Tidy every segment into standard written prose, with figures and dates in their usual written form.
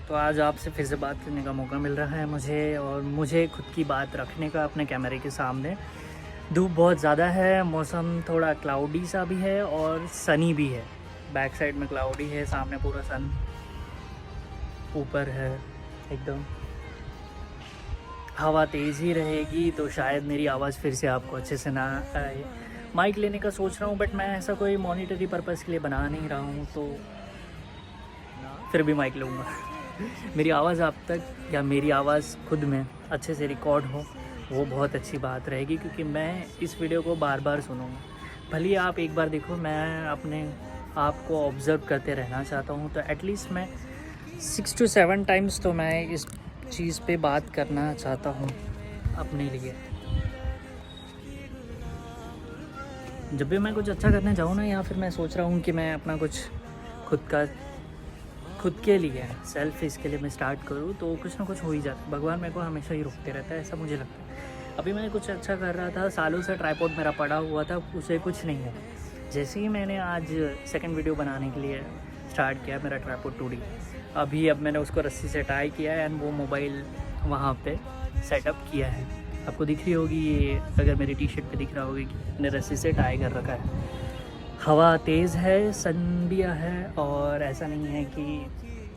तो आज आपसे फिर से बात करने का मौका मिल रहा है मुझे, और मुझे खुद की बात रखने का अपने कैमरे के सामने। धूप बहुत ज़्यादा है, मौसम थोड़ा क्लाउडी सा भी है और सनी भी है। बैक साइड में क्लाउडी है, सामने पूरा सन ऊपर है एकदम। हवा तेज़ ही रहेगी तो शायद मेरी आवाज़ फिर से आपको अच्छे से ना आए। माइक लेने का सोच रहा हूँ, बट मैं ऐसा कोई मॉनिटरी पर्पज़ के लिए बना नहीं रहा हूँ, तो फिर भी माइक लूँगा। मेरी आवाज़ आप तक या मेरी आवाज़ खुद में अच्छे से रिकॉर्ड हो, वो बहुत अच्छी बात रहेगी, क्योंकि मैं इस वीडियो को बार बार सुनूँगा। भले आप एक बार देखो, मैं अपने आप को ऑब्ज़र्व करते रहना चाहता हूँ, तो एटलीस्ट मैं 6 to 7 टाइम्स तो मैं इस चीज़ पे बात करना चाहता हूँ अपने लिए। जब भी मैं कुछ अच्छा करने जाऊँ ना, या फिर मैं सोच रहा हूँ कि मैं अपना कुछ खुद के लिए सेल्फ इसके लिए मैं स्टार्ट करूँ, तो कुछ ना कुछ हो ही जाता है। भगवान मेरे को हमेशा ही रोकते रहता है, ऐसा मुझे लगता है। अभी मैं कुछ अच्छा कर रहा था, सालों से ट्राइपॉड मेरा पड़ा हुआ था, उसे कुछ नहीं है। जैसे ही मैंने आज सेकंड वीडियो बनाने के लिए स्टार्ट किया, मेरा ट्राइपॉड टूट गया। अब मैंने उसको रस्सी से टाई किया है एंड वो मोबाइल वहाँ पे सेटअप किया है। आपको दिख रही होगी ये, अगर मेरी टी शर्ट पे दिख रहा होगी कि मैंने रस्सी से टाई कर रखा है। हवा तेज़ है, सन भी है, और ऐसा नहीं है कि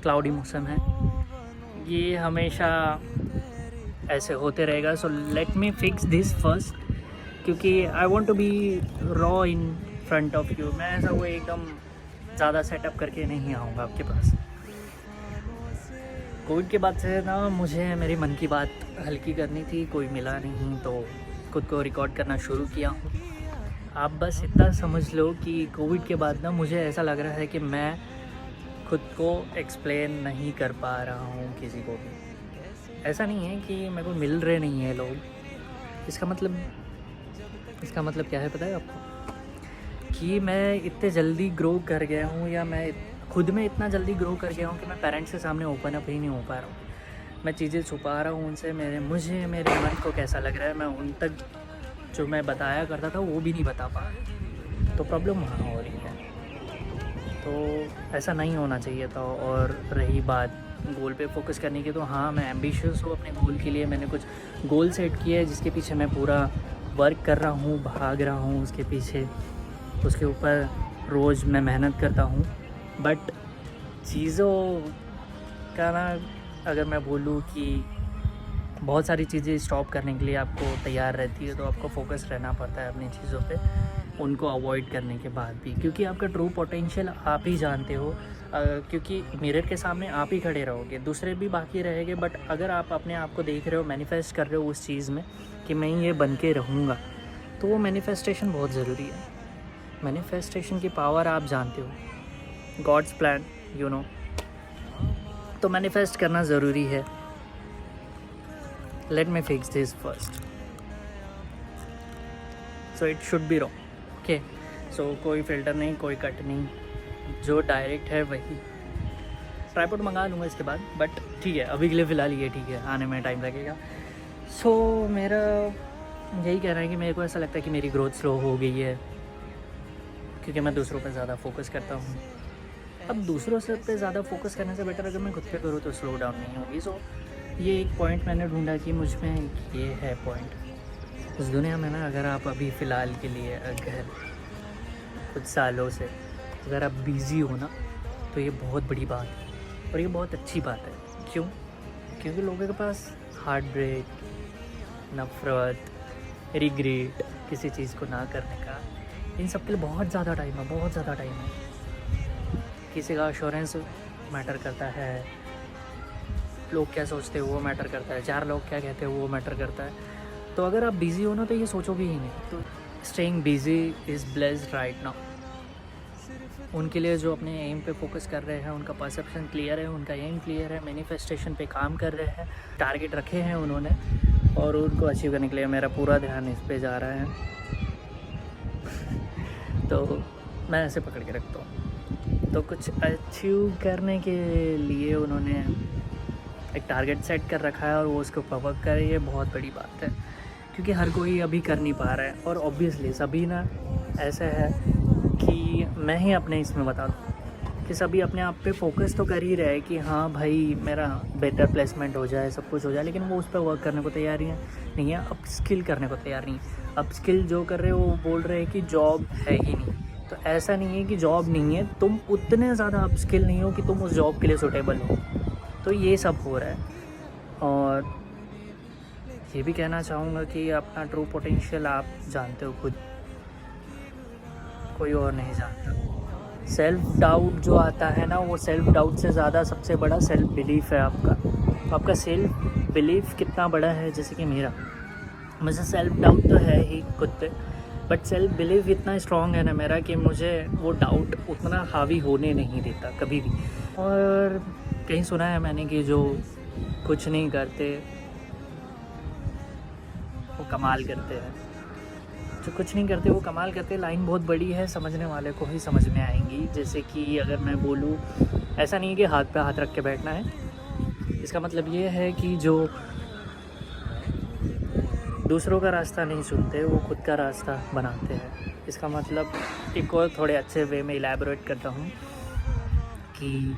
क्लाउडी मौसम है। ये हमेशा ऐसे होते रहेगा। So let me fix this first, क्योंकि I want to be raw in front of you. मैं ऐसा वो एकदम ज़्यादा सेटअप करके नहीं आऊँगा आपके पास। कोविड के बाद से ना मुझे मेरी मन की बात हल्की करनी थी, कोई मिला नहीं, तो खुद को रिकॉर्ड करना शुरू किया हूँ। आप बस इतना समझ लो कि कोविड के बाद ना मुझे ऐसा लग रहा है कि मैं खुद को एक्सप्लेन नहीं कर पा रहा हूँ किसी को भी। ऐसा नहीं है कि मेरे को मिल रहे नहीं हैं लोग। इसका मतलब क्या है पता है आपको? कि मैं इतने जल्दी ग्रो कर गया हूँ, या मैं खुद में इतना जल्दी ग्रो कर गया हूँ कि मैं पेरेंट्स के सामने ओपन अप ही नहीं हो पा रहा हूँ। मैं चीज़ें छुपा रहा हूँ उनसे। मुझे मेरे मन को कैसा लग रहा है, मैं उन तक जो मैं बताया करता था वो भी नहीं बता पा रहा, तो प्रॉब्लम वहाँ हो रही है। तो ऐसा नहीं होना चाहिए था। और रही बात गोल पे फोकस करने की, तो हाँ, मैं एम्बिशियस हूँ अपने गोल के लिए। मैंने कुछ गोल सेट किए हैं जिसके पीछे मैं पूरा वर्क कर रहा हूँ, भाग रहा हूँ उसके पीछे, उसके ऊपर रोज़ मैं मेहनत करता हूँ। बट चीज़ों का ना, अगर मैं बोलूँ कि बहुत सारी चीज़ें स्टॉप करने के लिए आपको तैयार रहती है, तो आपको फोकस रहना पड़ता है अपनी चीज़ों पे, उनको अवॉइड करने के बाद भी, क्योंकि आपका ट्रू पोटेंशियल आप ही जानते हो। क्योंकि मिरर के सामने आप ही खड़े रहोगे, दूसरे भी बाकी रहेंगे, बट अगर आप अपने आप को देख रहे हो, मैनिफेस्ट कर रहे हो उस चीज़ में कि मैं ये बन के रहूँगा, तो वो मैनिफेस्टेशन बहुत ज़रूरी है। मैनिफेस्टेशन की पावर आप जानते हो, गॉड्स प्लान, यू नो। तो मैनिफेस्ट करना ज़रूरी है। Let me fix this first. So it should be raw. Okay. So कोई फ़िल्टर नहीं, कोई कट नहीं, जो डायरेक्ट है वही। ट्राइपॉड मंगा लूँगा इसके बाद, बट ठीक है, अभी के लिए फ़िलहाल ये ठीक है, आने में टाइम लगेगा। सो मेरा यही कहना है कि मेरे को ऐसा लगता है कि मेरी ग्रोथ स्लो हो गई है, क्योंकि मैं दूसरों पर ज़्यादा फोकस करता हूँ। अब दूसरों से पे ज़्यादा फोकस करने से बेटर अगर मैं खुद पे करूँ तो स्लो डाउन नहीं होगी। सो ये एक पॉइंट मैंने ढूंढा कि मुझ में ये है पॉइंट। इस दुनिया में ना, अगर आप अभी फ़िलहाल के लिए, अगर कुछ सालों से अगर आप बिज़ी हो ना, तो ये बहुत बड़ी बात है, और ये बहुत अच्छी बात है। क्यों? क्योंकि लोगों के पास हार्ट ब्रेक, नफ़रत, रिग्रेट, किसी चीज़ को ना करने का, इन सब के लिए बहुत ज़्यादा टाइम है, बहुत ज़्यादा टाइम है। किसी का एश्योरेंस मैटर करता है, लोग क्या सोचते हैं वो मैटर करता है, 4 लोग क्या कहते हैं वो मैटर करता है। तो अगर आप बिज़ी हो ना, तो ये सोचोगे ही नहीं। तो staying busy is blessed right now. उनके लिए जो अपने एम पे फोकस कर रहे हैं, उनका परसेप्शन क्लियर है, उनका एम क्लियर है, मैनिफेस्टेशन पे काम कर रहे हैं, टारगेट रखे हैं उन्होंने, और उनको अचीव करने के लिए मेरा पूरा ध्यान इस पे जा रहा है। तो मैं ऐसे पकड़ के रखता हूँ। तो कुछ अचीव करने के लिए उन्होंने एक टारगेट सेट कर रखा है, और वो उसको वर्क करे, ये बहुत बड़ी बात है, क्योंकि हर कोई अभी कर नहीं पा रहा है। और ऑब्वियसली सभी ना ऐसा है कि मैं ही अपने इसमें बता दूँ कि सभी अपने आप पे फोकस तो कर ही रहे हैं कि हाँ भाई मेरा बेटर प्लेसमेंट हो जाए, सब कुछ हो जाए, लेकिन वो उस पर वर्क करने को तैयार ही नहीं है, अप स्किल करने को तैयार नहीं है। अप स्किल जो कर रहे हो वो बोल रहे हैं कि जॉब है ही नहीं। तो ऐसा नहीं है कि जॉब नहीं है, तुम उतने ज़्यादा अप स्किल नहीं हो कि तुम उस जॉब के लिए सूटेबल हो। तो ये सब हो रहा है। और ये भी कहना चाहूँगा कि अपना ट्रू पोटेंशियल आप जानते हो खुद, कोई और नहीं जानता। सेल्फ डाउट जो आता है ना, वो सेल्फ डाउट से ज़्यादा सबसे बड़ा सेल्फ बिलीफ है आपका। तो आपका सेल्फ बिलीफ कितना बड़ा है, जैसे कि मेरा, मुझे सेल्फ डाउट तो है ही खुद पे, बट सेल्फ बिलीफ इतना स्ट्रॉन्ग है ना मेरा कि मुझे वो डाउट उतना हावी होने नहीं देता कभी भी। और कहीं सुना है मैंने कि जो कुछ नहीं करते वो कमाल करते हैं। जो कुछ नहीं करते वो कमाल करते, लाइन बहुत बड़ी है, समझने वाले को ही समझ में आएंगी। जैसे कि अगर मैं बोलूँ, ऐसा नहीं है कि हाथ पे हाथ रख के बैठना है, इसका मतलब ये है कि जो दूसरों का रास्ता नहीं सुनते वो खुद का रास्ता बनाते हैं। इसका मतलब एक और थोड़े अच्छे वे में इलैबोरेट करता हूँ कि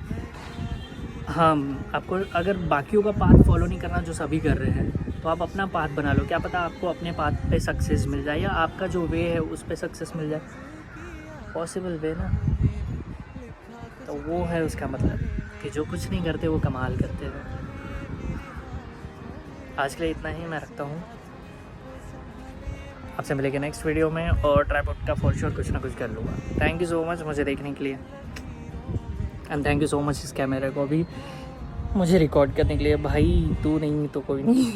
हाँ, आपको अगर बाकियों का पाथ फॉलो नहीं करना जो सभी कर रहे हैं, तो आप अपना पाथ बना लो। क्या पता आपको अपने पाथ पे सक्सेस मिल जाए, या आपका जो वे है उस पे सक्सेस मिल जाए। पॉसिबल वे ना, तो वो है उसका मतलब कि जो कुछ नहीं करते वो कमाल करते हैं। आज के लिए इतना ही मैं रखता हूँ, आपसे मिलेंगे नेक्स्ट वीडियो में, और ट्राइपॉड का फॉर श्योर कुछ ना कुछ कर लूँगा। थैंक यू सो मच मुझे देखने के लिए, and thank you so much इस कैमरे को भी मुझे रिकॉर्ड करने के लिए। भाई तू नहीं तो कोई नहीं।